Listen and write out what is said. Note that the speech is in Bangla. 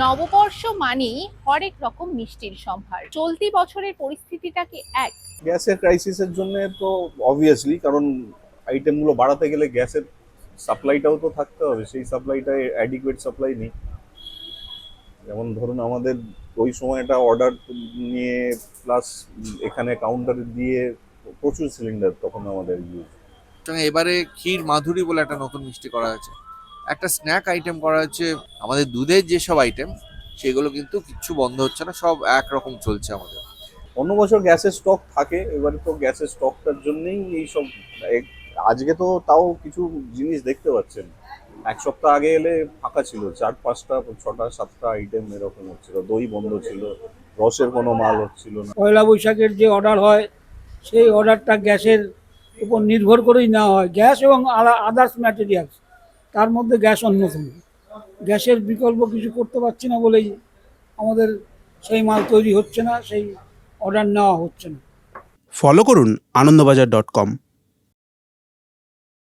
নববর্ষ মানেই হরেক রকম মিষ্টির সম্ভার। চলতি বছরের পরিস্থিতিটা কি এক? গ্যাসের ক্রাইসিসের জন্য তো অবভিয়াসলি, কারণ আইটেমগুলো বাড়াতে গেলে গ্যাসের সাপ্লাইটাও তো থাকতে হবে, সেই সাপ্লাইটা অ্যাডিকুয়েট সাপ্লাই নেই। যেমন ধরুন আমাদের ওই সময়টা অর্ডার নিয়ে প্লাস এখানে কাউন্টারে দিয়ে প্রচুর সিলিন্ডার তখন আমাদের ইউজ। এবারে ক্ষীর মাধুরী বলে একটা নতুন মিষ্টি করা হয়েছে, একটা স্ন্যাক আইটেম করা হচ্ছে। আমাদের দুধের যেসব আইটেম সেগুলো কিন্তু কিচ্ছু বন্ধ হচ্ছে না, সব একরকম চলছে আমাদের। অন্য বছর গ্যাসের স্টক থাকে, এবারে তো গ্যাসের স্টকটার জন্যই এইসব। আজকে তো তাও কিছু জিনিস দেখতে পাচ্ছেন, এক সপ্তাহ আগে এলে ফাঁকা ছিল, 4-5টা 6টা 7টা আইটেম এরকম হচ্ছিল, দই বন্ধ ছিল, রসের কোনো মাল হচ্ছিল না। পয়লা বৈশাখের যে অর্ডার হয় সেই অর্ডারটা গ্যাসের উপর নির্ভর করেই নেওয়া হয়, গ্যাস এবং আদার্স ম্যাটেরিয়ালস, তার মধ্যে গ্যাস অন্যতম। গ্যাসের বিকল্প কিছু করতে পারছি না বলেই আমাদের সেই মাল তৈরি হচ্ছে না, সেই অর্ডার নেওয়া হচ্ছে না। ফলো করুন আনন্দবাজার.com।